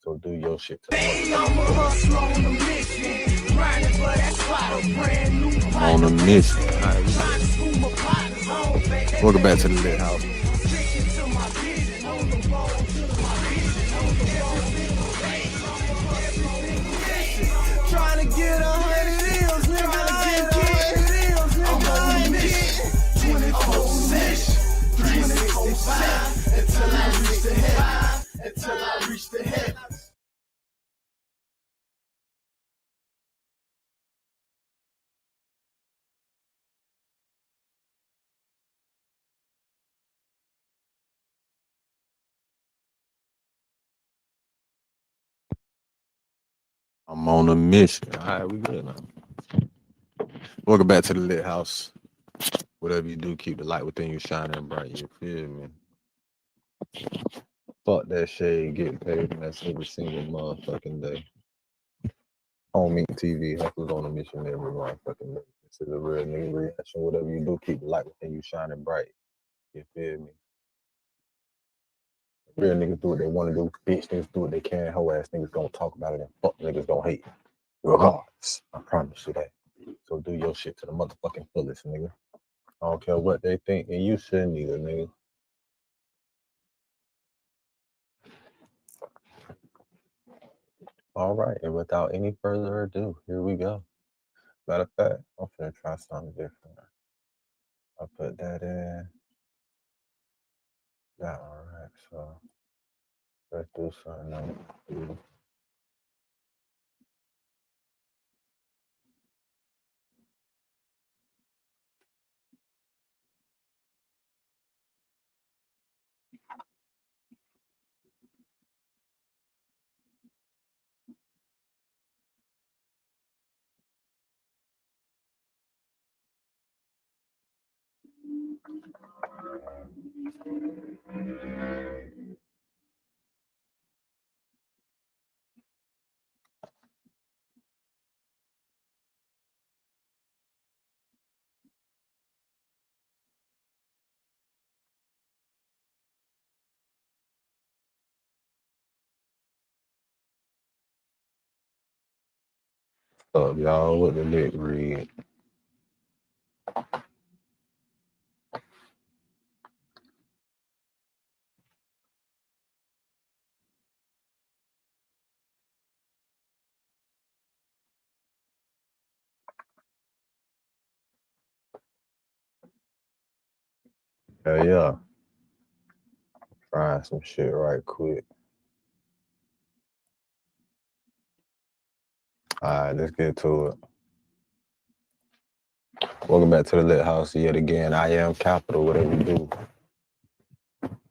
So do your shit. On a mission. Welcome back to the Lit House. Trying to get 100 deals, nigga. I'm on a mission. 24/6, 365 until I reach the heavens. Until I reach the heavens. I'm on a mission. All right, we good now. Welcome back to the Lit House. Whatever you do, keep the light within you shining bright. You feel me? Fuck that shade, get paid, and that's every single motherfucking day. On Meat TV, Heckler's on a mission every motherfucking day. This is a real nigga reaction. Whatever you do, keep the light within you shining bright. You feel me? Real niggas do what they want to do. Bitch niggas do what they can. Hoe ass niggas gonna talk about it, and fuck niggas gonna hate. Regardless, I promise you that. So do your shit to the motherfucking fullest, nigga. I don't care what they think, and you shouldn't either, nigga. All right, and without any further ado, here we go. Matter of fact, I'm finna try something different. I'll put that in. That all right, so let's do something else. What's up, y'all? What the lit read? Yeah. Trying some shit right quick. All right, let's get to it. Welcome back to the Lit House yet again. I am Capital. Whatever you do,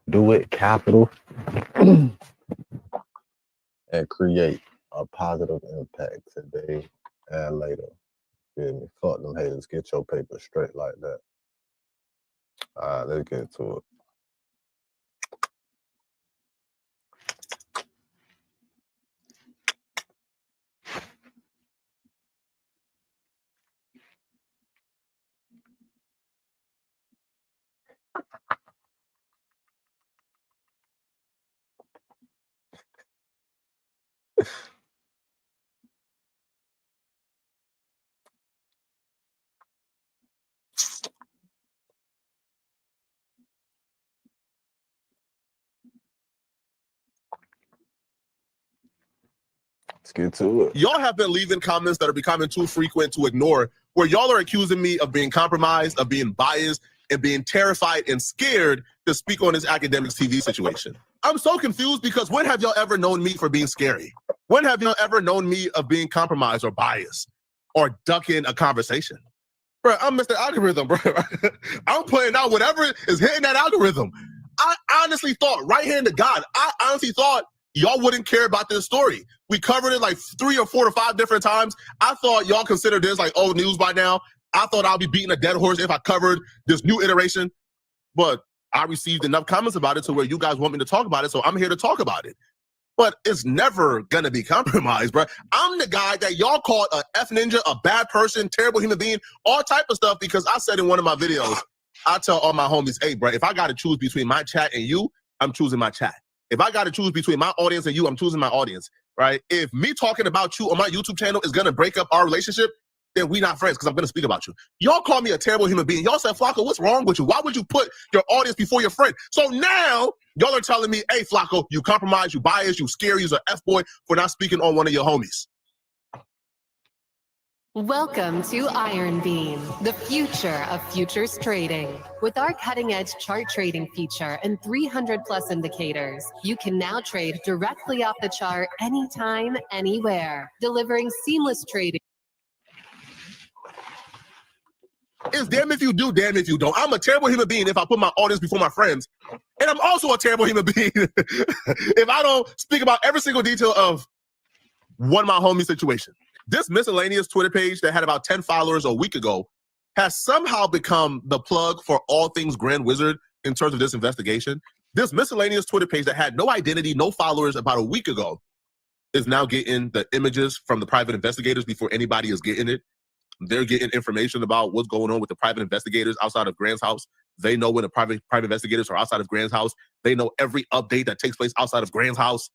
do it capital and create a positive impact today and later. Feel me? Fuck them haters. Get your paper straight like that. All right, let's get to it. Let's get to it. Y'all have been leaving comments that are becoming too frequent to ignore, where y'all are accusing me of being compromised, of being biased, and being terrified and scared to speak on this academics TV situation. I'm so confused because when have y'all ever known me for being scary? When have y'all ever known me of being compromised or biased or ducking a conversation? Bro, I'm Mr. Algorithm, bro. I'm putting out whatever is hitting that algorithm. I honestly thought, right hand to God, I honestly thought y'all wouldn't care about this story. We covered it like 3 or 4 or 5 different times. I thought y'all considered this like old news by now. I thought I'll be beating a dead horse if I covered this new iteration, but I received enough comments about it to where you guys want me to talk about it, so I'm here to talk about it. But it's never gonna be compromised, bro. I'm the guy that y'all called a F ninja, a bad person, terrible human being, all type of stuff, because I said in one of my videos, I tell all my homies, hey, bro, if I gotta choose between my chat and you, I'm choosing my chat. If I got to choose between my audience and you, I'm choosing my audience, right? If me talking about you on my YouTube channel is going to break up our relationship, then we not friends because I'm going to speak about you. Y'all call me a terrible human being. Y'all said, Flacco, what's wrong with you? Why would you put your audience before your friend? So now y'all are telling me, hey, Flacco, you compromise, you bias, you scary, you're an F-boy for not speaking on one of your homies. Welcome to Iron Beam, the future of futures trading. With our cutting-edge chart trading feature and 300 plus indicators, you can now trade directly off the chart anytime, anywhere, delivering seamless trading. It's damn if you do, damn if you don't. I'm a terrible human being if I put my audience before my friends. And I'm also a terrible human being if I don't speak about every single detail of one of my homies' situation. This miscellaneous Twitter page that had about 10 followers a week ago has somehow become the plug for all things Grand Wizard in terms of this investigation. This miscellaneous Twitter page that had no identity, no followers about a week ago is now getting the images from the private investigators before anybody is getting it. They're getting information about what's going on with the private investigators outside of Grant's house. They know when the private investigators are outside of Grant's house. They know every update that takes place outside of Grant's house.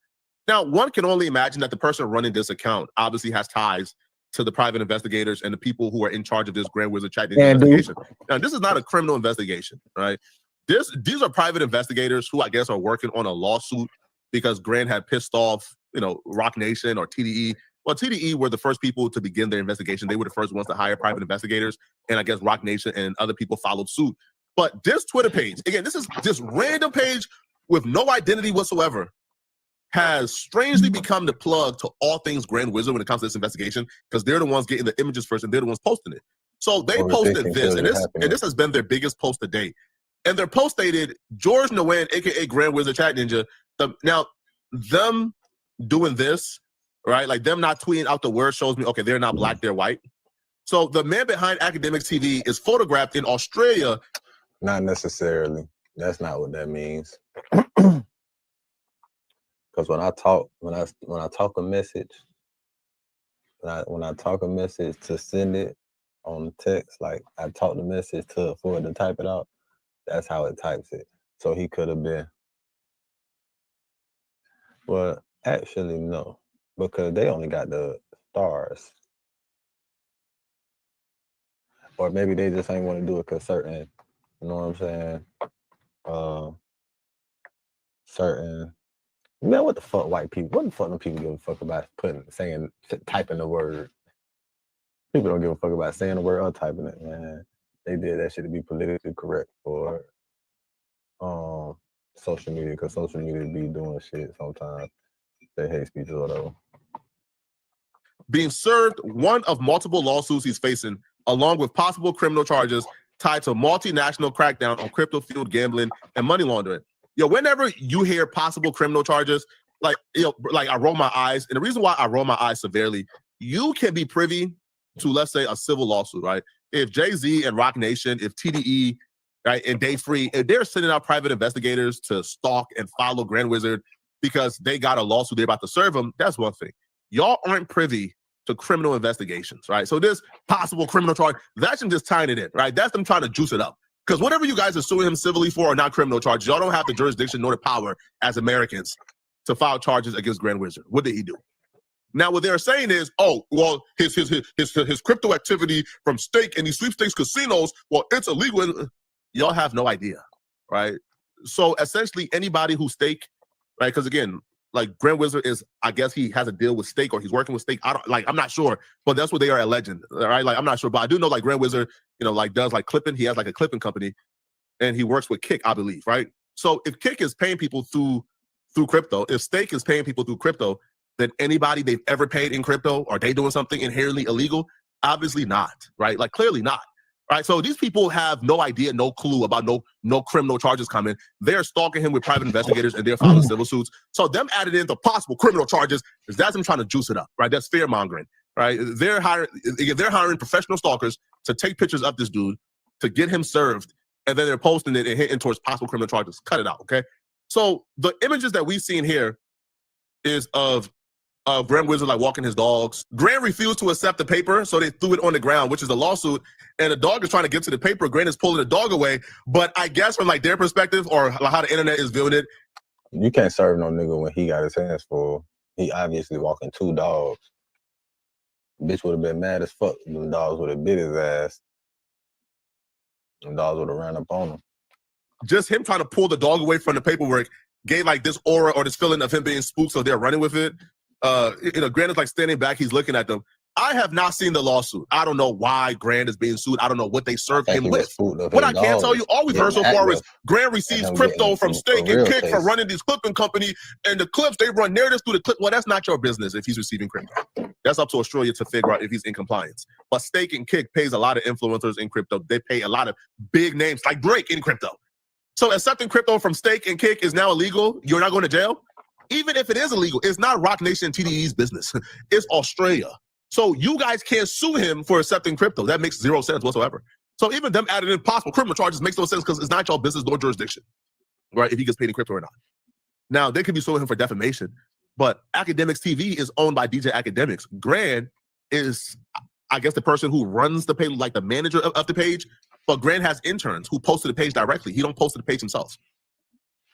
Now, one can only imagine that the person running this account obviously has ties to the private investigators and the people who are in charge of this Grand Wizard chat investigation. Now, this is not a criminal investigation, right? These are private investigators who I guess are working on a lawsuit because Grant had pissed off, Rock Nation or TDE. Well, TDE were the first people to begin their investigation. They were the first ones to hire private investigators, and I guess Rock Nation and other people followed suit. But this Twitter page, again, this is this random page with no identity whatsoever, has strangely become the plug to all things Grand Wizard when it comes to this investigation because they're the ones getting the images first and they're the ones posting it. So they posted this, and this has been their biggest post to date. And their post stated, George Nguyen, a.k.a. Grand Wizard Chat Ninja. Now, them doing this, right, like them not tweeting out the word shows me, okay, they're not black, they're white. So the man behind Academics TV is photographed in Australia. Not necessarily. That's not what that means. Because when I talk a message, when I talk a message to send it on text, like I talk the message for it to type it out, that's how it types it. So he could have been. Well, actually no, because they only got the stars. Or maybe they just ain't want to do it because certain, you know what I'm saying? Certain. Man, what the fuck, white people? What the fuck do people give a fuck about typing the word? People don't give a fuck about saying the word or typing it, man. They did that shit to be politically correct for social media, because social media be doing shit sometimes. They hate speech or whatever. Being served one of multiple lawsuits he's facing, along with possible criminal charges tied to multinational crackdown on crypto-fueled gambling and money laundering. Whenever you hear possible criminal charges, like I roll my eyes. And the reason why I roll my eyes severely, you can be privy to, let's say, a civil lawsuit, right? If Jay-Z and Rock Nation, if TDE, right, and Day Free, if they're sending out private investigators to stalk and follow Grand Wizard because they got a lawsuit they're about to serve them, that's one thing. Y'all aren't privy to criminal investigations, right? So this possible criminal charge, that's them just tying it in, right? That's them trying to juice it up. Because whatever you guys are suing him civilly for are not criminal charges. Y'all don't have the jurisdiction nor the power as Americans to file charges against Grand Wizard. What did he do? Now, what they're saying is, oh, well, his crypto activity from stake and these sweepstakes casinos, well, it's illegal. Y'all have no idea, right? So essentially, anybody who stake, right? Because again, like Grand Wizard is, I guess he has a deal with stake or he's working with stake. I'm not sure, but that's what they are alleging, right? Like, I'm not sure, but I do know like Grand Wizard, does like clipping. He has like a clipping company and he works with Kick, I believe, right? So if Kick is paying people through crypto, if stake is paying people through crypto, then anybody they've ever paid in crypto, are they doing something inherently illegal? Obviously not, right? Like clearly not. Right, so these people have no idea, no clue about no criminal charges coming. They're stalking him with private investigators and they're filing civil suits. So them added into possible criminal charges is that's them trying to juice it up, right? That's fear mongering, right? They're hiring professional stalkers to take pictures of this dude to get him served, and then they're posting it and hinting towards possible criminal charges. Cut it out, okay? So the images that we've seen here is of Grand Wizard like walking his dogs. Grant refused to accept the paper, so they threw it on the ground, which is a lawsuit. And the dog is trying to get to the paper. Grant is pulling the dog away. But I guess from like their perspective or how the internet is viewing it, You can't serve no nigga when he got his hands full. He obviously walking 2 dogs. Bitch would have been mad as fuck. Them dogs would have bit his ass. Them dogs would have ran up on him. Just him trying to pull the dog away from the paperwork gave like this aura or this feeling of him being spooked, so they're running with it. Grant is like standing back, he's looking at them. I have not seen the lawsuit. I don't know why Grant is being sued. I don't know what they served him with. What I can tell you, all we've heard so far is Grant receives crypto from Steak and Kick for running this clipping company, and the clips, they run narratives through the clip. Well, that's not your business if he's receiving crypto. That's up to Australia to figure out if he's in compliance. But Steak and Kick pays a lot of influencers in crypto. They pay a lot of big names like Drake in crypto. So accepting crypto from Steak and Kick is now illegal. You're not going to jail. Even if it is illegal, it's not Rock Nation TDE's business. It's Australia. So you guys can't sue him for accepting crypto. That makes zero sense whatsoever. So even them adding in possible criminal charges makes no sense because it's not your business nor jurisdiction, right? If he gets paid in crypto or not. Now, they could be suing him for defamation, but Academics TV is owned by DJ Academics. Grant is, I guess, the person who runs the page, like the manager of the page, but Grant has interns who posted the page directly. He don't post the page himself.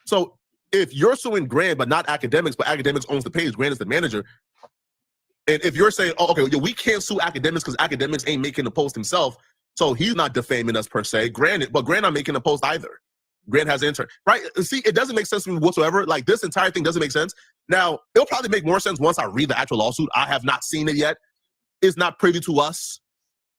So if you're suing Grant, but not Academics, but Academics owns the page, Grant is the manager, and if you're saying, oh, okay, we can't sue Academics because Academics ain't making the post himself, so he's not defaming us per se. Granted, but Grant not making the post either. Grant has an intern, right? See, it doesn't make sense to me whatsoever. Like, this entire thing doesn't make sense. Now, it'll probably make more sense once I read the actual lawsuit. I have not seen it yet. It's not privy to us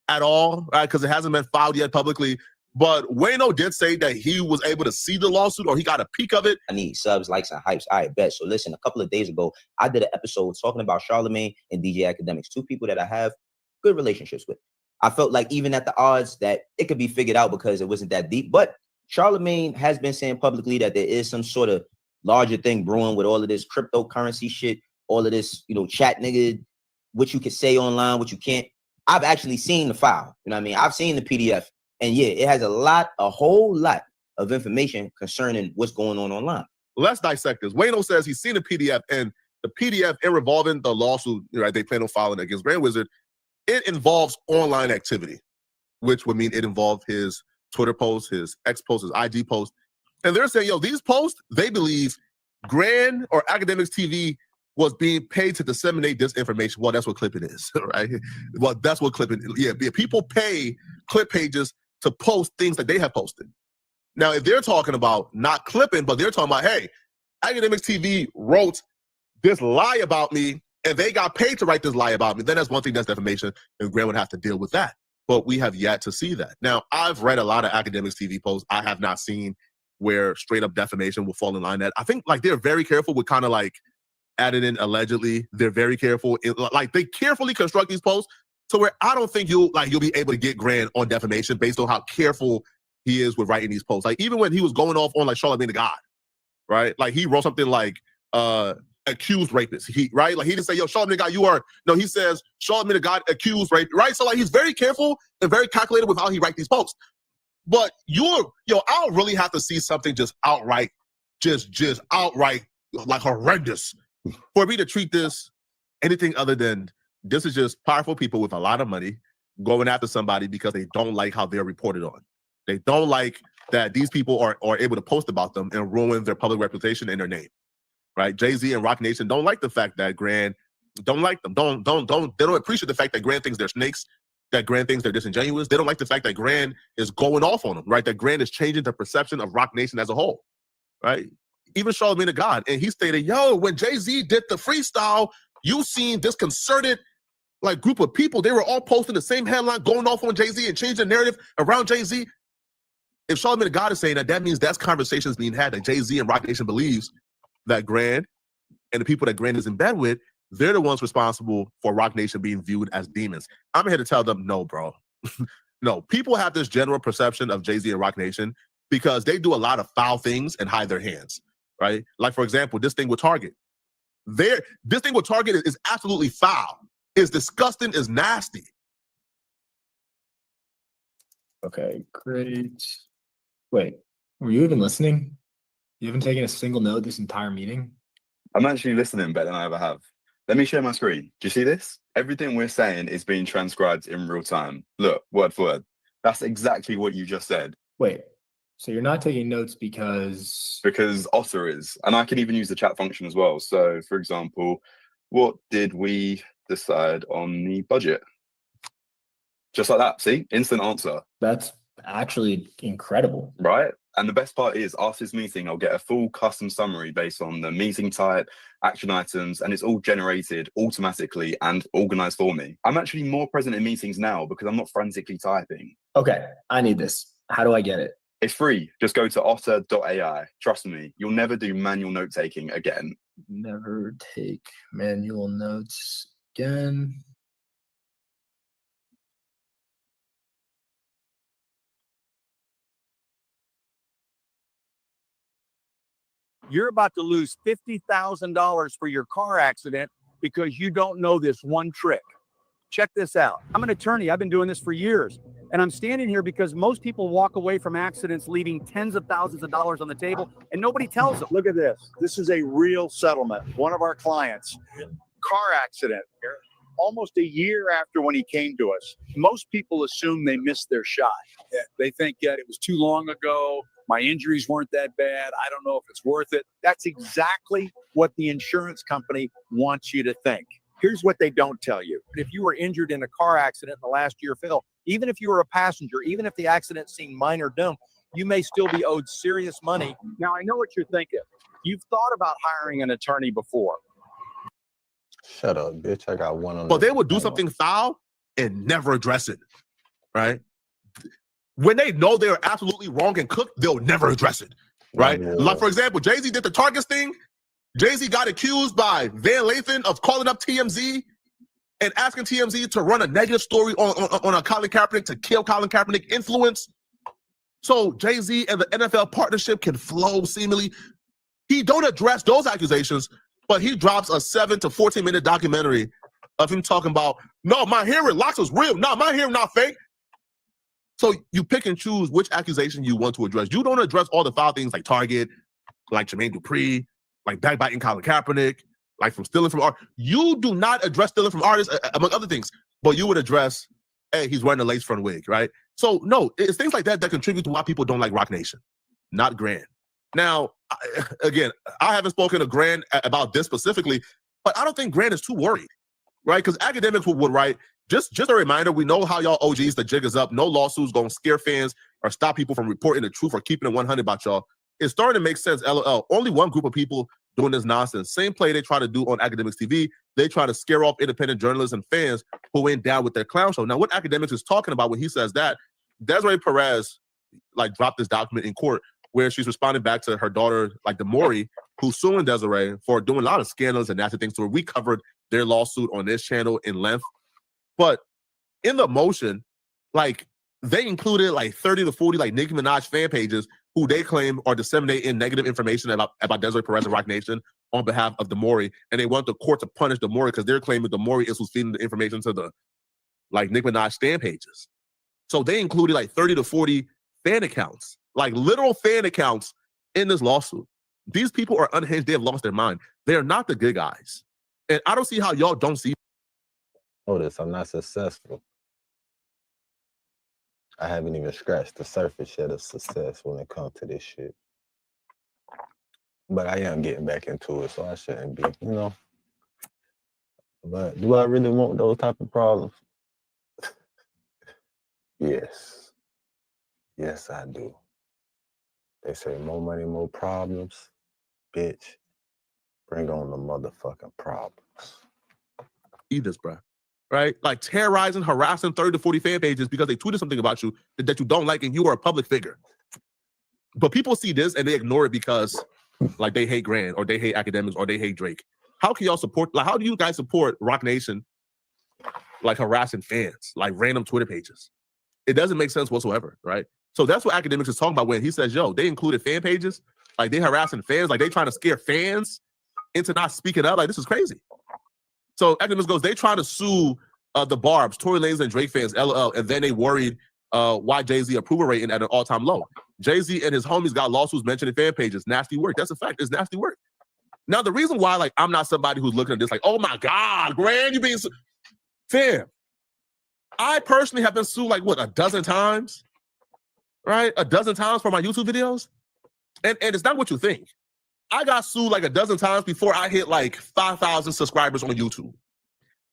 at all, right? Because it hasn't been filed yet publicly. But Wayno did say that he was able to see the lawsuit, or he got a peek of it. I need subs, likes, and hypes. All right, bet. So listen, a couple of days ago, I did an episode talking about Charlemagne and DJ Academics, two people that I have good relationships with. I felt like even at the odds that it could be figured out because it wasn't that deep. But Charlemagne has been saying publicly that there is some sort of larger thing brewing with all of this cryptocurrency shit, all of this, chat nigga, what you can say online, what you can't. I've actually seen the file. You know what I mean? I've seen the PDF. And yeah, it has a whole lot of information concerning what's going on online. Let's dissect this. Wayno says he's seen a PDF, and the PDF involving the lawsuit, right, they plan on filing against Grand Wizard, it involves online activity, which would mean it involved his Twitter posts, his X posts, his IG posts. And they're saying, these posts, they believe Grand or Academics TV was being paid to disseminate this information. Well, that's what clipping is, right? Well, that's what clipping is. Yeah, people pay clip pages to post things that they have posted. Now, if they're talking about not clipping, but they're talking about, hey, Academics TV wrote this lie about me, and they got paid to write this lie about me, then that's one thing, that's defamation, and Grant would have to deal with that. But we have yet to see that. Now, I've read a lot of Academics TV posts. I have not seen where straight up defamation will fall in line that. I think they're very careful with kind of adding in allegedly. They're very careful. They carefully construct these posts to where I don't think you'll be able to get Grant on defamation based on how careful he is with writing these posts. Even when he was going off on Charlemagne the God, right? He wrote something accused rapist. He didn't say, Charlemagne the God, you are. No, he says Charlemagne the God accused rape, right? So he's very careful and very calculated with how he writes these posts. But I'll really have to see something just outright horrendous for me to treat this anything other than this is just powerful people with a lot of money going after somebody because they don't like how they're reported on. They don't like that these people are able to post about them and ruin their public reputation and their name, right? Jay-Z and Rock Nation don't like the fact that Grant don't like them. They don't appreciate the fact that Grant thinks they're snakes, that Grant thinks they're disingenuous. They don't like the fact that Grant is going off on them, right? That Grant is changing the perception of Rock Nation as a whole, right? Even Charlemagne the God, and he stated, when Jay-Z did the freestyle, you seen this concerted group of people, they were all posting the same headline, going off on Jay-Z and changing the narrative around Jay-Z. If Charlemagne the God is saying that, that means that's conversations being had that Jay-Z and Rock Nation believes that Grant and the people that Grant is in bed with, they're the ones responsible for Rock Nation being viewed as demons. I'm here to tell them, no, bro. No, people have this general perception of Jay-Z and Rock Nation because they do a lot of foul things and hide their hands, right? For example, this thing with Target. This thing with Target is absolutely foul. It's disgusting, it's nasty. Okay, great. Wait, were you even listening? You haven't taken a single note this entire meeting? I'm actually listening better than I ever have. Let me share my screen. Do you see this? Everything we're saying is being transcribed in real time. Look, word for word. That's exactly what you just said. Wait, So you're not taking notes because Otter is, and I can even use the chat function as well. So, for example, what did we decide on the budget? Just like that. See, instant answer. that's actually incredible. Right? And the best part is, after this meeting, I'll get a full custom summary based on the meeting type, action items, and it's all generated automatically and organized for me. I'm actually more present in meetings now because I'm not frantically typing. Okay, I need this. How do I get it? It's free. Just go to otter.ai. Trust me, you'll never do manual note taking again. Never take manual notes again. You're about to lose $50,000 for your car accident because you don't know this one trick. Check this out. I'm an attorney. I've been doing this for years. And I'm standing here because most people walk away from accidents leaving tens of thousands of dollars on the table and nobody tells them. Look at this. This is a real settlement. One of our clients, car accident, almost a year after when he came to us. Most people assume they missed their shot. They think that it was too long ago. My injuries weren't that bad. I don't know if it's worth it. That's exactly what the insurance company wants you to think. Here's what they don't tell you. If you were injured in a car accident in the last year, Phil, even if you were a passenger, even if the accident seemed minor dumb, you may still be owed serious money. Now, I know what you're thinking. You've thought about hiring an attorney before. Shut up, bitch. I got one on. But they would do something foul and never address it, right? When they know they're absolutely wrong and cooked, they'll never address it, right? Yeah. Like, for example, Jay-Z did the Targets thing. Jay-Z got accused by Van Lathan of calling up TMZ and asking TMZ to run a negative story on a Colin Kaepernick to kill Colin Kaepernick influence. So Jay-Z and the NFL partnership can flow seemingly. He don't address those accusations, but he drops a 7 to 14-minute documentary of him talking about, no, my hearing locks was real. No, my hearing not fake. So you pick and choose which accusation you want to address. You don't address all the foul things like Target, like Jermaine Dupri, like backbiting Colin Kaepernick, like from stealing from art. You do not address stealing from artists, among other things, but you would address, hey, he's wearing a lace front wig, right? So no, it's things like that that contribute to why people don't like Rock Nation, not Grand. Now, again, I haven't spoken to Grand about this specifically, but I don't think Grand is too worried, right? Because academics would write, just a reminder, we know how y'all OGs, the jig is up. No lawsuits gonna scare fans or stop people from reporting the truth or keeping it 100 about y'all. It's starting to make sense, LOL. Only one group of people doing this nonsense. Same play they try to do on Academics TV. They try to scare off independent journalists and fans who ain't down with their clown show. Now, what Academics is talking about when he says that, Desiree Perez, like, dropped this document in court where she's responding back to her daughter, like, Damori, who's suing Desiree for doing a lot of scandalous and nasty things to her. We covered their lawsuit on this channel in length. But in the motion, like, they included like 30 to 40 like Nicki Minaj fan pages who they claim are disseminating negative information about Desiree Perez and Rock Nation on behalf of Damori. And they want the court to punish Damori because they're claiming Damori is who's feeding the information to the like Nicki Minaj fan pages. So they included like 30 to 40 fan accounts, like literal fan accounts in this lawsuit. These people are unhinged. They have lost their mind. They are not the good guys. And I don't see how y'all don't see. Notice I'm not successful. I haven't even scratched the surface yet of success when it comes to this shit. But I am getting back into it, so I shouldn't be, you know. But do I really want those type of problems? Yes. Yes, I do. They say more money, more problems. Bitch, bring on the motherfucking problems. This, bro. Right? Like terrorizing, harassing 30 to 40 fan pages because they tweeted something about you that you don't like and you are a public figure. But people see this and they ignore it because like they hate Grand or they hate Academics or they hate Drake. How can y'all support, like how do you guys support Rock Nation like harassing fans, like random Twitter pages? It doesn't make sense whatsoever, right? So that's what Academics is talking about when he says, yo, they included fan pages, like they harassing fans, like they trying to scare fans into not speaking up. Like this is crazy. So Academics goes, they trying to sue the Barbs, Tory Lanez and Drake fans, LOL, and then they worried why Jay-Z approval rating at an all-time low. Jay-Z and his homies got lawsuits mentioning fan pages. Nasty work. That's a fact. It's nasty work. Now, the reason why, like, I'm not somebody who's looking at this like, oh my God, Grand, you being fam. I personally have been sued like, what, a dozen times? right? A dozen times for my YouTube videos. And it's not what you think. I got sued like a dozen times before I hit like 5,000 subscribers on YouTube.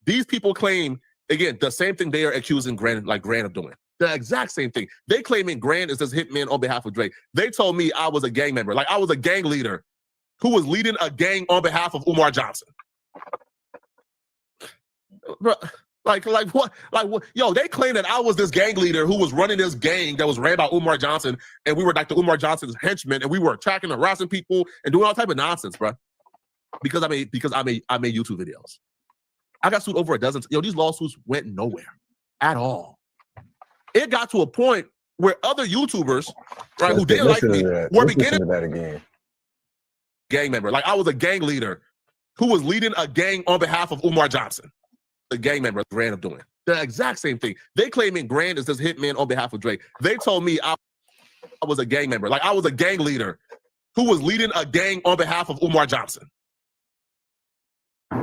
These people claim, again, the same thing they are accusing Grant of doing. The exact same thing. They claiming Grant is this hitman on behalf of Drake. They told me I was a gang member. Like I was a gang leader who was leading a gang on behalf of Umar Johnson. Like what? Yo, they claim that I was this gang leader who was running this gang that was ran by Umar Johnson, and we were like the Umar Johnson's henchmen, and we were attacking and harassing people and doing all type of nonsense, bro. Because I made YouTube videos. I got sued over a dozen. Yo, these lawsuits went nowhere at all. It got to a point where other YouTubers, right, who didn't like me, were beginning to that again. Gang member. Like I was a gang leader who was leading a gang on behalf of Umar Johnson. The gang member Grant of doing the exact same thing. They claiming Grant is this hitman on behalf of Drake. They told me I was a gang member. Like I was a gang leader who was leading a gang on behalf of Umar Johnson. Oh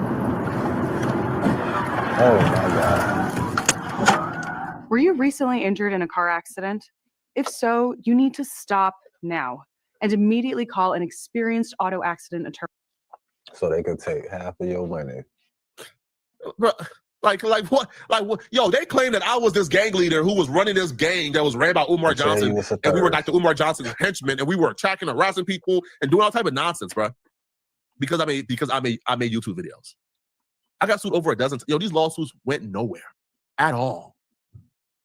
my God. Were you recently injured in a car accident? If so, you need to stop now and immediately call an experienced auto accident attorney. So they could take half of your money. Like what? Yo, they claim that I was this gang leader who was running this gang that was ran by Umar Johnson, and we were like the Umar Johnson's henchmen, and we were attacking and harassing people and doing all type of nonsense, bro. Because I made YouTube videos. I got sued over a dozen. Yo, these lawsuits went nowhere at all.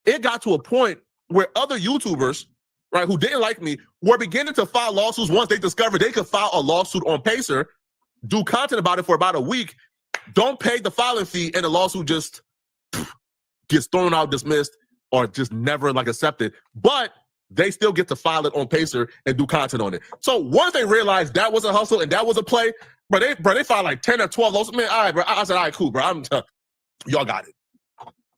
It got to a point where other YouTubers, right, who didn't like me, were beginning to file lawsuits once they discovered they could file a lawsuit on Pacer, do content about it for about a week, don't pay the filing fee, and the lawsuit just gets thrown out, dismissed, or just never like accepted. But they still get to file it on Pacer and do content on it. So once they realized that was a hustle and that was a play, they filed like 10 or 12 lawsuits. Man, all right, bro. I said, all right, cool, bro. Y'all got it.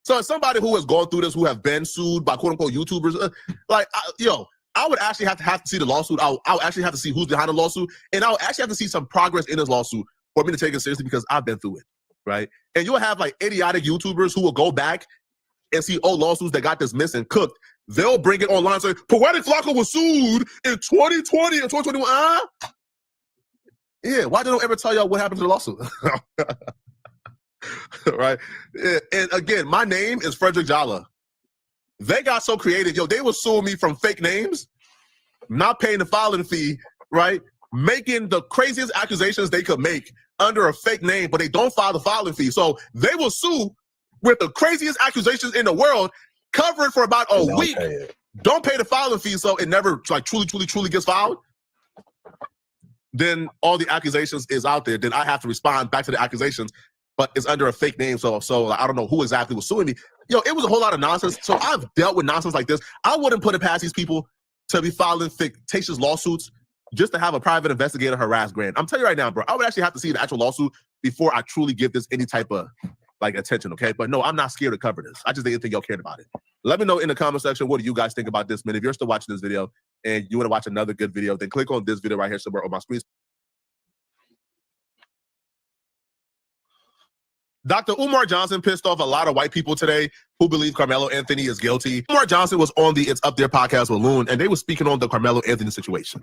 So as somebody who has gone through this, who have been sued by quote unquote YouTubers, I would actually have to see the lawsuit. I'll actually have to see who's behind the lawsuit, and I'll actually have to see some progress in this lawsuit for me to take it seriously because I've been through it, right? And you'll have like idiotic YouTubers who will go back and see old lawsuits that got dismissed and cooked. They'll bring it online and say, Poetic Flocka was sued in 2020 and 2021. Yeah, why they don't ever tell y'all what happened to the lawsuit? Right? And again, my name is Frederick Jala. They got so creative. Yo, they were suing me from fake names, not paying the filing fee, right? Making the craziest accusations they could make under a fake name, but they don't file the filing fee. So they will sue with the craziest accusations in the world, cover it for about a week, don't pay the filing fee, so it never like truly gets filed. Then all the accusations is out there. Then I have to respond back to the accusations, but it's under a fake name. So I don't know who exactly was suing me. Yo, it was a whole lot of nonsense. So I've dealt with nonsense like this. I wouldn't put it past these people to be filing fictitious lawsuits just to have a private investigator harass Grant. I'm telling you right now, bro, I would actually have to see the actual lawsuit before I truly give this any type of like attention, okay? But no, I'm not scared to cover this. I just didn't think y'all cared about it. Let me know in the comment section, what do you guys think about this, man? If you're still watching this video and you want to watch another good video, then click on this video right here somewhere on my screen. Dr. Umar Johnson pissed off a lot of white people today who believe Carmelo Anthony is guilty. Umar Johnson was on the It's Up There podcast with Loon, and they were speaking on the Carmelo Anthony situation.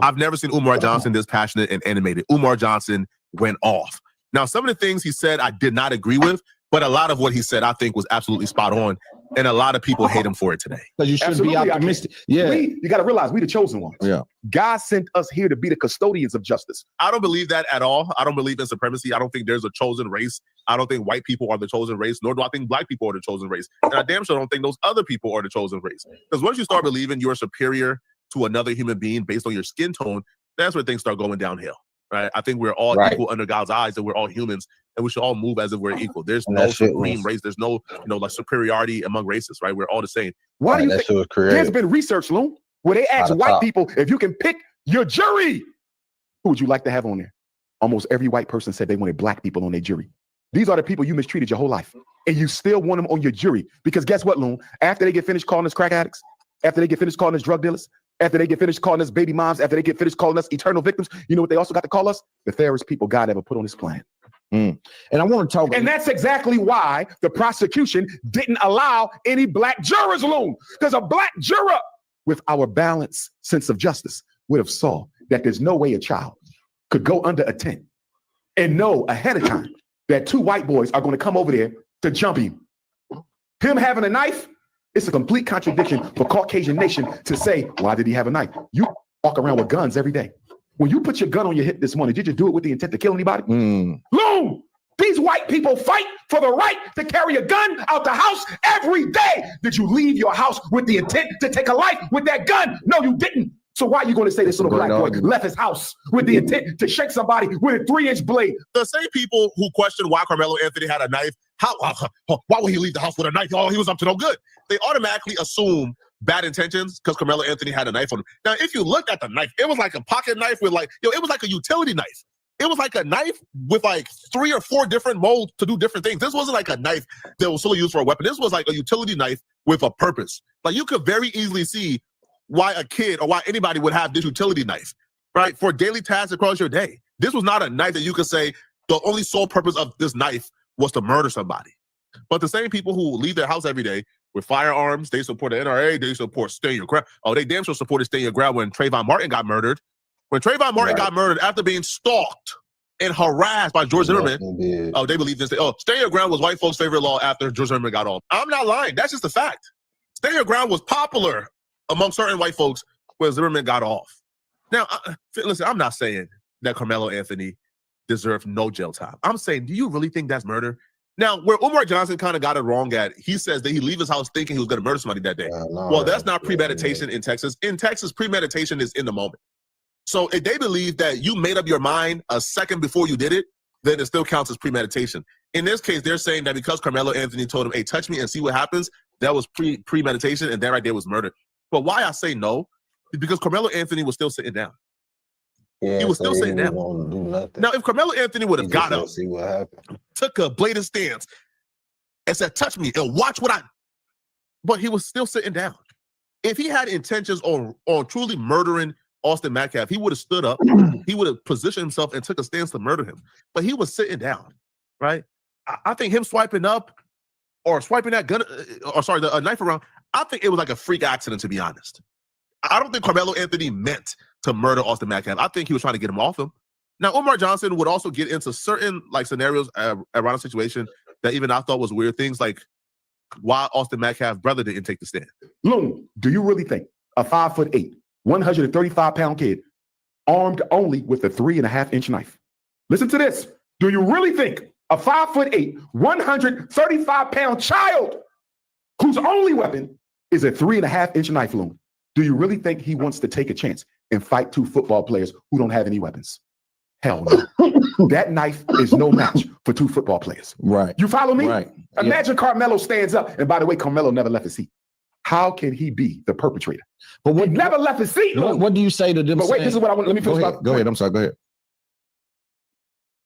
I've never seen Umar Johnson this passionate and animated. Umar Johnson went off. Now, some of the things he said I did not agree with, but a lot of what he said I think was absolutely spot on, and a lot of people hate him for it today. Because you should be optimistic. Yeah. You got to realize we the chosen ones. Yeah. God sent us here to be the custodians of justice. I don't believe that at all. I don't believe in supremacy. I don't think there's a chosen race. I don't think white people are the chosen race, nor do I think black people are the chosen race. And I damn sure don't think those other people are the chosen race. Because once you start believing you're superior to another human being based on your skin tone, that's where things start going downhill, right? I think we're all equal under God's eyes, and we're all humans, and we should all move as if we're equal. There's no supreme race. There's no, like superiority among races, right? We're all the same. Why do you think there's been research, Loon, where they ask white people if you can pick your jury, who would you like to have on there? Almost every white person said they wanted black people on their jury. These are the people you mistreated your whole life, and you still want them on your jury. Because guess what, Loon? After they get finished calling us crack addicts, after they get finished calling us drug dealers, after they get finished calling us baby moms, after they get finished calling us eternal victims, you know what they also got to call us? The fairest people God ever put on this planet. And I want to talk. And that's exactly why the prosecution didn't allow any black jurors, Loon. Because a black juror with our balanced sense of justice would have saw that there's no way a child could go under a tent and know ahead of time that two white boys are going to come over there to jump him. Him having a knife, it's a complete contradiction for Caucasian nation to say, why did he have a knife? You walk around with guns every day. When you put your gun on your hip this morning, did you do it with the intent to kill anybody? Loon! These white people fight for the right to carry a gun out the house every day. Did you leave your house with the intent to take a life with that gun? No, you didn't. So why are you going to say this little black boy left his house with the intent to shake somebody with a 3-inch blade? The same people who question why Carmelo Anthony had a knife, why would he leave the house with a knife? Oh, he was up to no good. They automatically assume bad intentions because Carmelo Anthony had a knife on him. Now, if you look at the knife, it was like a pocket knife with it was like a utility knife. It was like a knife with like 3 or 4 different molds to do different things. This wasn't like a knife that was solely used for a weapon. This was like a utility knife with a purpose. Like you could very easily see why a kid or why anybody would have this utility knife, right? For daily tasks across your day. This was not a knife that you could say the only sole purpose of this knife was to murder somebody. But the same people who leave their house every day with firearms, they support the NRA, they support Stand Your Ground. Oh, they damn sure supported Stand Your Ground when Trayvon Martin got murdered. When Trayvon Martin got murdered after being stalked and harassed by George Zimmerman, they believe this. Stand Your Ground was white folks' favorite law after George Zimmerman got off. I'm not lying. That's just a fact. Stand Your Ground was popular among certain white folks when Zimmerman got off. Now, listen, I'm not saying that Carmelo Anthony deserved no jail time. I'm saying, do you really think that's murder? Now, where Umar Johnson kind of got it wrong at, he says that he leave his house thinking he was going to murder somebody that day. Well, that's not premeditation in Texas. In Texas, premeditation is in the moment. So if they believe that you made up your mind a second before you did it, then it still counts as premeditation. In this case, they're saying that because Carmelo Anthony told him, hey, touch me and see what happens, that was premeditation, and that right there was murder. But why I say no is because Carmelo Anthony was still sitting down. Yeah, he was still sitting down. Now, if Carmelo Anthony would have got up, see what happened, took a bladed stance, and said, touch me and watch what I... But he was still sitting down. If he had intentions on truly murdering Austin Metcalf, he would have stood up, he would have positioned himself and took a stance to murder him. But he was sitting down, right? I think him swiping up or swiping that gun, the knife around, I think it was like a freak accident, to be honest. I don't think Carmelo Anthony meant to murder Austin Metcalf. I think he was trying to get him off him. Now, Umar Johnson would also get into certain scenarios around a situation that even I thought was weird. Things like why Austin Metcalf's brother didn't take the stand. Loon, do you really think a 5'8", 135-pound kid armed only with a 3.5-inch knife? Listen to this. Do you really think a 5'8", 135-pound child whose only weapon is a 3.5-inch knife, Loon? Do you really think he wants to take a chance and fight 2 football players who don't have any weapons? Hell no. That knife is no match for 2 football players. Right. You follow me? Right. Imagine Carmelo stands up. And by the way, Carmelo never left his seat. How can he be the perpetrator? But what, he never left his seat. What do you say to them? But wait, this is what I want. Let me finish. Go ahead. I'm sorry. Go ahead.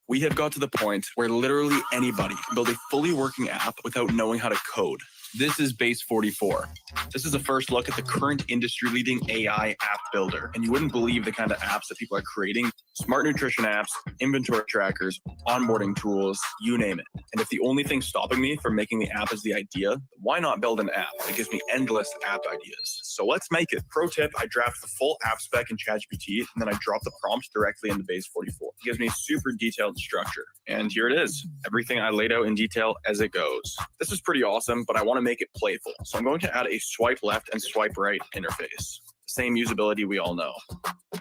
We have got to the point where literally anybody can build a fully working app without knowing how to code. This is Base 44. This is a first look at the current industry-leading AI app builder. And you wouldn't believe the kind of apps that people are creating. Smart nutrition apps, inventory trackers, onboarding tools, you name it. And if the only thing stopping me from making the app is the idea, why not build an app that gives me endless app ideas? So let's make it. Pro tip, I draft the full app spec in ChatGPT, and then I drop the prompt directly into Base 44. It gives me super detailed structure. And here it is. Everything I laid out in detail as it goes. This is pretty awesome, but I want to make it playful. So I'm going to add a swipe left and swipe right interface. Same usability we all know.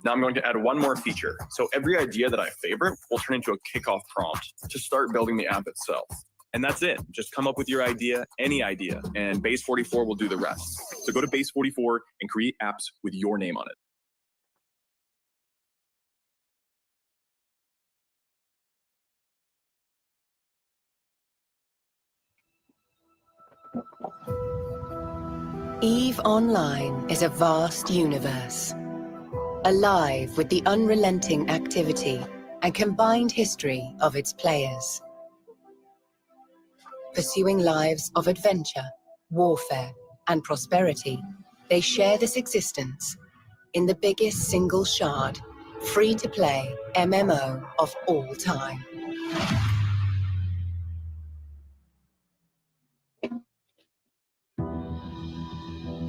Now I'm going to add one more feature. So every idea that I favorite will turn into a kickoff prompt to start building the app itself. And that's it. Just come up with your idea, any idea, and Base 44 will do the rest. So go to Base 44 and create apps with your name on it. EVE Online is a vast universe, alive with the unrelenting activity and combined history of its players. Pursuing lives of adventure, warfare, and prosperity, they share this existence in the biggest single shard, free-to-play MMO of all time.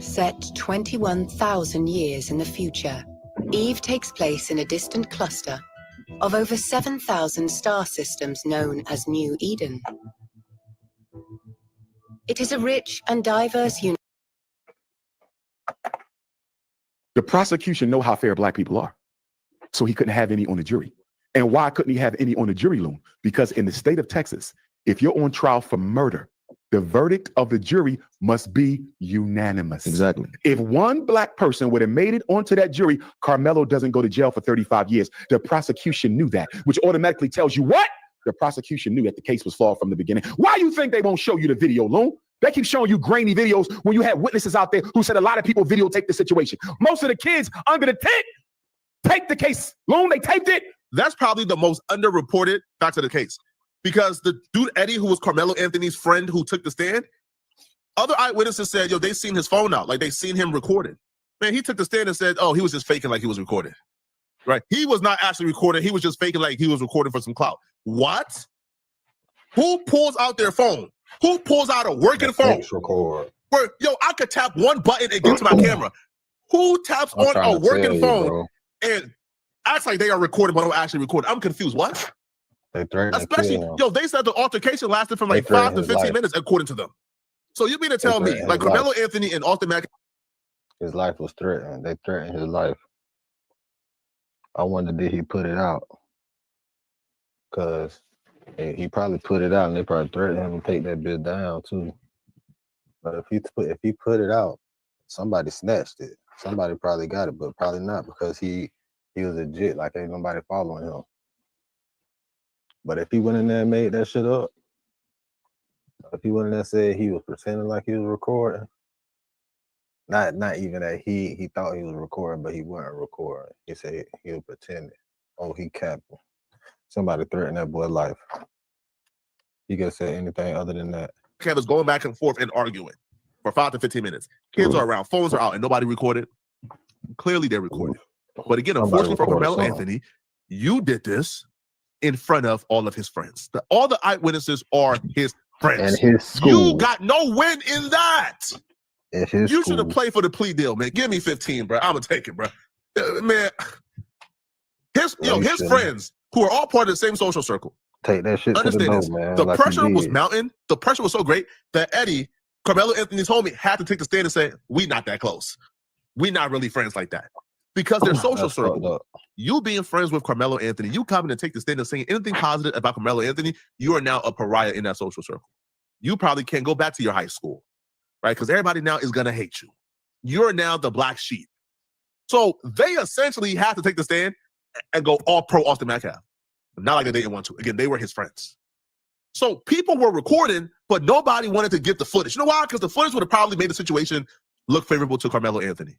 Set 21,000 years in the future, Eve takes place in a distant cluster of over 7,000 star systems known as New Eden. It is a rich and diverse universe. The prosecution know how fair black people are. So he couldn't have any on the jury. And why couldn't he have any on the jury, Loon? Because in the state of Texas, if you're on trial for murder, the verdict of the jury must be unanimous. Exactly. If one black person would have made it onto that jury, Carmelo doesn't go to jail for 35 years. The prosecution knew that, which automatically tells you what? The prosecution knew that the case was flawed from the beginning. Why you think they won't show you the video, Loon? They keep showing you grainy videos when you had witnesses out there who said a lot of people videotaped the situation. Most of the kids under the tent taped the case. Loon, they taped it. That's probably the most underreported fact of the case. Because the dude, Eddie, who was Carmelo Anthony's friend who took the stand, other eyewitnesses said, yo, they seen his phone out. Like, they seen him recorded. Man, he took the stand and said, oh, he was just faking like he was recorded. Right? He was not actually recording. He was just faking like he was recording for some clout. What? Who pulls out their phone? Who pulls out a working phone? Record. Where, yo, I could tap one button and get to my camera. Who taps on a working phone and acts like they are recording but don't actually record? I'm confused. What? Especially, yo, they said the altercation lasted from like 5 to 15 minutes, according to them. So you mean to tell me, like Carmelo Anthony and Austin Mack, his life was threatened. They threatened his life. I wonder, did he put it out? Because he probably put it out, and they probably threatened him to take that bitch down too. But if he put it out, somebody snatched it. Somebody probably got it, but probably not, because he was legit. Like, ain't nobody following him. But if he went in there and made that shit up, if he went in there and said he was pretending like he was recording, not even that he thought he was recording, but he wasn't recording. He said he was pretending. Oh, he capped. Somebody threatened that boy's life. He could have said anything other than that. Kev is going back and forth and arguing for 5 to 15 minutes. Kids are around, phones are out, and nobody recorded. Clearly they're recording. But again, unfortunately for Carmelo Anthony, you did this in front of all of his friends. All the eyewitnesses are his friends. And his school. You got no win in that. You should have played for the plea deal, man. Give me 15, bro. I'm gonna take it, bro. Man, his friends who are all part of the same social circle. Take that shit to the door, man. The pressure was mounting. The pressure was so great that Eddie, Carmelo Anthony's homie, had to take the stand and say, we not that close. We not really friends like that. Because they're social circle. You being friends with Carmelo Anthony, you coming to take the stand and saying anything positive about Carmelo Anthony, you are now a pariah in that social circle. You probably can't go back to your high school, right? Because everybody now is going to hate you. You're now the black sheep. So they essentially have to take the stand and go all pro Austin Metcalf. Not like they didn't want to. Again, they were his friends. So people were recording, but nobody wanted to get the footage. You know why? Because the footage would have probably made the situation look favorable to Carmelo Anthony.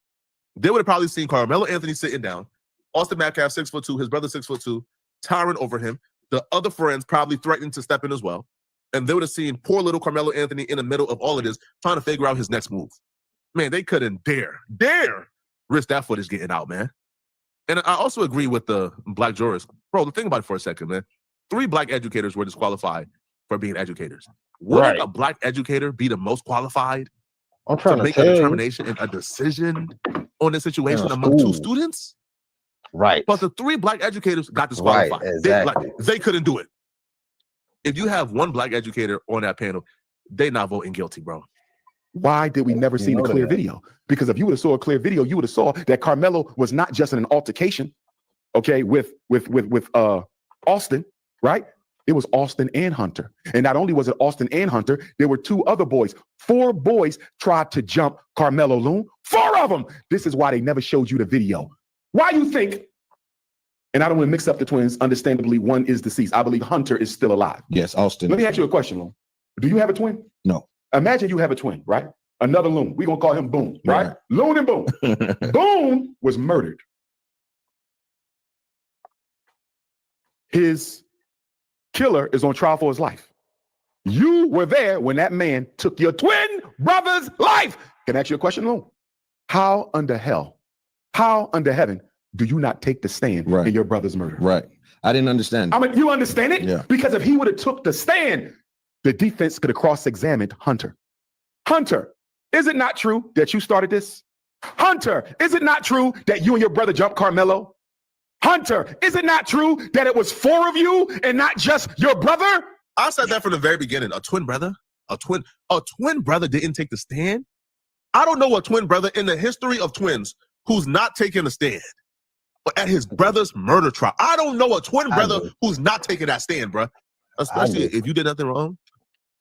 They would have probably seen Carmelo Anthony sitting down, Austin Metcalf 6'2", his brother 6'2", towering over him. The other friends probably threatening to step in as well. And they would have seen poor little Carmelo Anthony in the middle of all of this, trying to figure out his next move. Man, they couldn't dare risk that footage getting out, man. And I also agree with the black jurors. Bro, think about it for a second, man. 3 black educators were disqualified for being educators. Wouldn't a black educator be the most qualified to make a determination and a decision on the situation among 2 students? Right. But the 3 black educators got disqualified. Right, exactly. They couldn't do it. If you have 1 black educator on that panel, they're not voting guilty, bro. Why did we never see the clear video? Because if you would have saw a clear video, you would have saw that Carmelo was not just in an altercation, okay, with Austin, right? It was Austin and Hunter. And not only was it Austin and Hunter, there were 2 other boys. 4 boys tried to jump Carmelo Loon. 4 of them. This is why they never showed you the video. Why you think, and I don't want to mix up the twins, understandably, one is deceased. I believe Hunter is still alive. Yes, Austin. Let me ask you a question, Loon. Do you have a twin? No. Imagine you have a twin, right? Another Loon. We're going to call him Boom, right? Loon and Boom. Boom was murdered. His killer is on trial for his life. You were there when that man took your twin brother's life. Can I ask you a question, Loon? How under heaven do you not take the stand in your brother's murder? Right. I didn't understand. I mean, you understand it? Yeah. Because if he would have took the stand, the defense could have cross-examined Hunter. Hunter, Is it not true that you started this? Hunter, is it not true that you and your brother jumped Carmelo? Hunter, is it not true that it was 4 of you and not just your brother? I said that from the very beginning. A twin brother didn't take the stand. I don't know a twin brother in the history of twins who's not taking a stand. But at his brother's murder trial, I don't know a twin brother who's not taking that stand, bro. Especially if you did nothing wrong.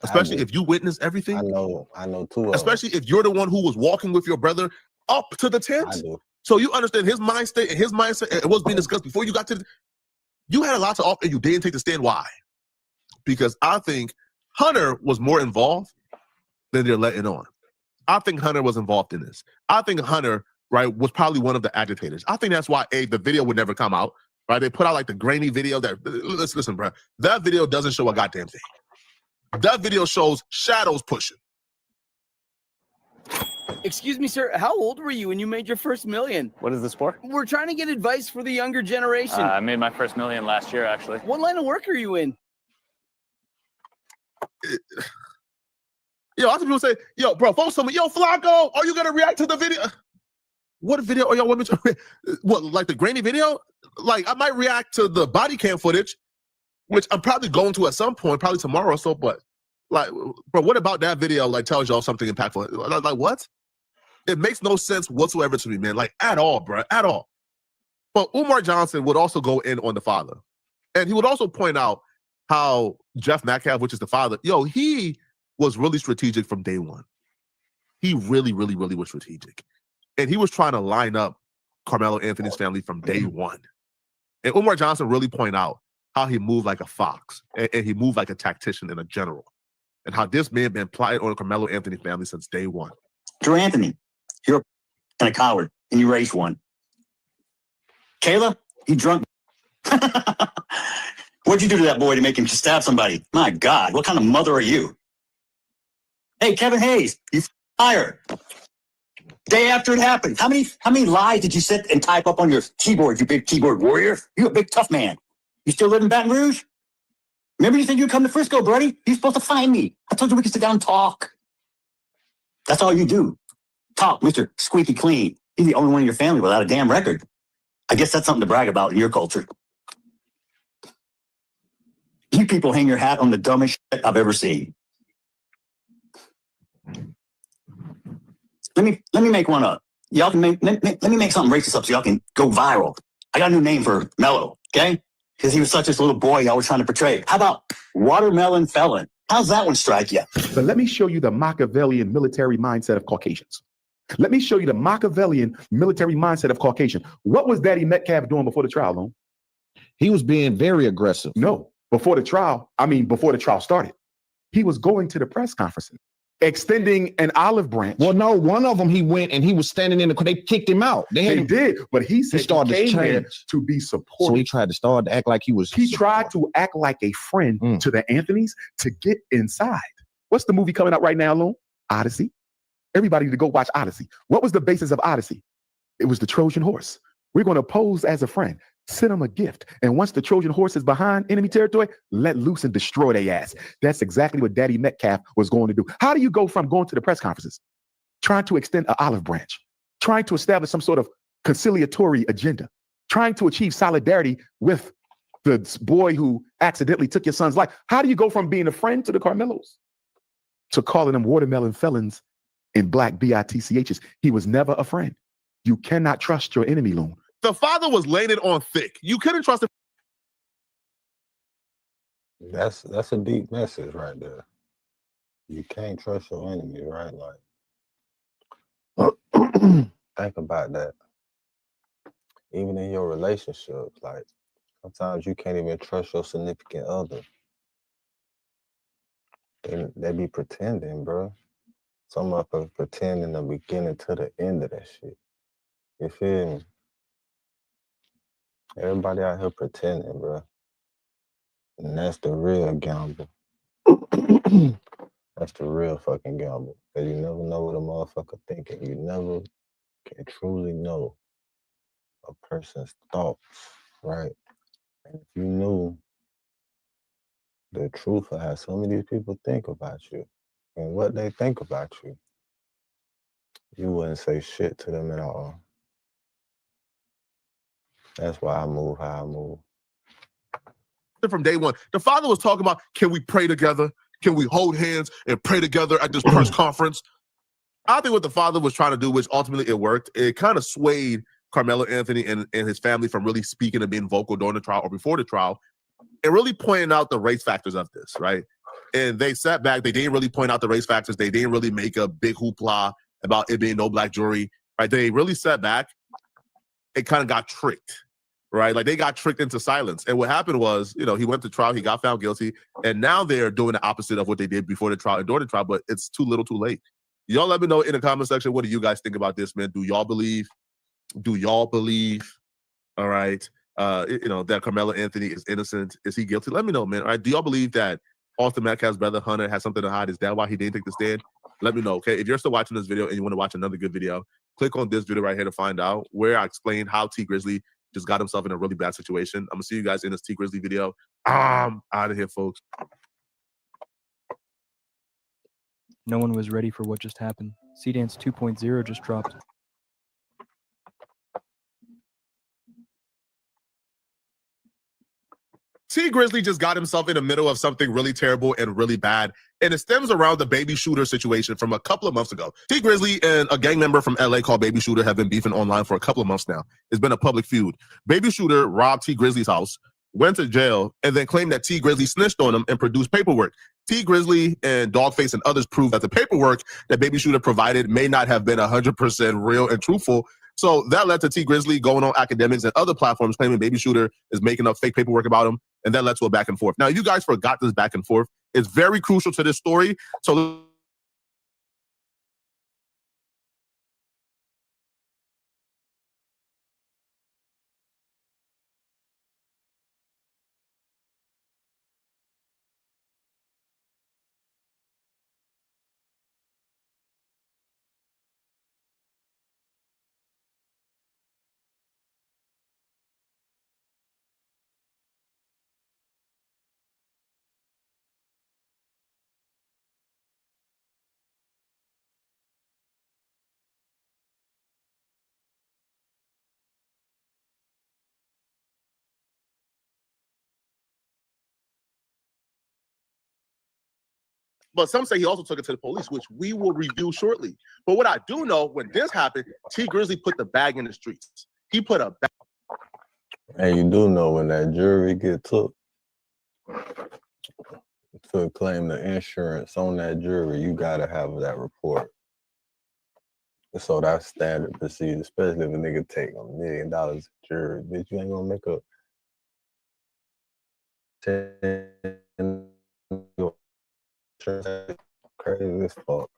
Especially if you witnessed everything. I know too. Especially if you're the one who was walking with your brother up to the tent. So you understand his mind state and his mindset and what's being discussed before you got to you had a lot to offer and you didn't take the stand. Why? Because I think Hunter was more involved than they're letting on. I think Hunter was involved in this. I think Hunter, right, was probably one of the agitators. I think that's why the video would never come out. Right? They put out like the grainy video that listen, bro. That video doesn't show a goddamn thing. That video shows shadows pushing. Excuse me, sir. How old were you when you made your first million? What is this for? We're trying to get advice for the younger generation. I made my first million last year, actually. What line of work are you in? Yo, I see people say, yo, bro, folks tell me, yo, Flacco, are you going to react to the video? What video are y'all want me to what, like the grainy video? Like, I might react to the body cam footage, which I'm probably going to at some point, probably tomorrow or so, but like, bro, what about that video like tells y'all something impactful? Like, what? It makes no sense whatsoever to me, man. Like, at all, bro, at all. But Umar Johnson would also go in on the father. And he would also point out how Jeff Metcalf, which is the father, yo, he was really strategic from day one. He really, really, really was strategic. And he was trying to line up Carmelo Anthony's family from day one. And Umar Johnson really point out how he moved like a fox and he moved like a tactician and a general. And how this man been plotting on Carmelo Anthony's family since day one. Drew Anthony, you're a coward, and you raised one. Kayla, you drunk. What'd you do to that boy to make him stab somebody? My God, what kind of mother are you? Hey, Kevin Hayes, you fired. Day after it happened. How many lies did you sit and type up on your keyboard, you big keyboard warrior? You a big tough man. You still live in Baton Rouge? Remember you said you'd come to Frisco, buddy? You're supposed to find me. I told you we could sit down and talk. That's all you do. Talk, Mr. Squeaky Clean. You're the only one in your family without a damn record. I guess that's something to brag about in your culture. You people hang your hat on the dumbest shit I've ever seen. Let me make one up. Y'all can let me make something racist up so y'all can go viral. I got a new name for Mello, okay? Because he was such this little boy y'all was trying to portray. How about Watermelon Felon? How's that one strike you? So let me show you the Machiavellian military mindset of Caucasians. Let me show you the Machiavellian military mindset of Caucasian. What was Daddy Metcalf doing before the trial, Lone? He was being very aggressive. No, before the trial started. He was going to the press conferences, extending an olive branch. Well, no, one of them he went and he was standing in the. They kicked him out. They did, but he said he started came to there change. to be supportive. So he tried to start to act like he was. He tried to act like a friend to the Anthonys to get inside. What's the movie coming out right now, Lone? Odyssey. Everybody to go watch Odyssey. What was the basis of Odyssey? It was the Trojan horse. We're going to pose as a friend, send them a gift. And once the Trojan horse is behind enemy territory, let loose and destroy their ass. That's exactly what Daddy Metcalf was going to do. How do you go from going to the press conferences, trying to extend an olive branch, trying to establish some sort of conciliatory agenda, trying to achieve solidarity with the boy who accidentally took your son's life? How do you go from being a friend to the Carmelos to calling them watermelon felons in black BITCHs? He was never a friend. You cannot trust your enemy, Loon. The father was laying it on thick. You couldn't trust him. That's a deep message right there. You can't trust your enemy, right? Like, think about that. Even in your relationships, like sometimes you can't even trust your significant other. They be pretending, bro. Some motherfuckers pretending the beginning to the end of that shit. You feel me? Everybody out here pretending, bro. And that's the real gamble. That's the real fucking gamble. Because you never know what a motherfucker thinking. You never can truly know a person's thoughts, right? And if you knew the truth of how some of these people think about you and what they think about you, You wouldn't say shit to them at all. That's why I move how I move. From day one, the father was talking about, can we pray together? Can we hold hands and pray together at this press conference? I think what the father was trying to do, which ultimately it worked, it kind of swayed Carmelo Anthony and his family from really speaking and being vocal during the trial or before the trial, and really pointing out the race factors of this, right? And they sat back. They didn't really point out the race factors. They didn't really make a big hoopla about it being no black jury, right? They really sat back and kind of got tricked, right? Like they got tricked into silence. And what happened was, you know, he went to trial, he got found guilty, and now they're doing the opposite of what they did before the trial and during the trial, but it's too little too late. Y'all let me know in the comment section, what do you guys think about this, man? Do y'all believe, all right, you know, that Carmelo Anthony is innocent? Is he guilty? Let me know, man. All right, do y'all believe that Austin Metcalf's brother Hunter has something to hide? Is that why he didn't take the stand? Let me know, okay? If you're still watching this video and you want to watch another good video, click on this video right here to find out, where I explained how T Grizzly just got himself in a really bad situation. I'm gonna see you guys in this T Grizzly video. I'm out of here, folks. No one was ready for what just happened. C-Dance 2.0 just dropped. T Grizzly just got himself in the middle of something really terrible and really bad, and it stems around the Baby Shooter situation from a couple of months ago. T Grizzly and a gang member from LA called Baby Shooter have been beefing online for a couple of months now. It's been a public feud. Baby Shooter robbed T Grizzly's house, went to jail, and then claimed that T Grizzly snitched on him and produced paperwork. T Grizzly and Dogface and others proved that the paperwork that Baby Shooter provided may not have been 100% real and truthful. So that led to T Grizzly going on academics and other platforms claiming Baby Shooter is making up fake paperwork about him, and that led to a back and forth. Now, you guys forgot this back and forth. It's very crucial to this story. So but some say he also took it to the police, which we will review shortly. But what I do know, when this happened, T Grizzly put the bag in the streets. He put a bag. And you do know when that jury get took to claim the insurance on that jury, you gotta have that report. So that's standard procedure, especially if a nigga take $1 million jury. Bitch, you ain't gonna make up 10 crazy as fuck.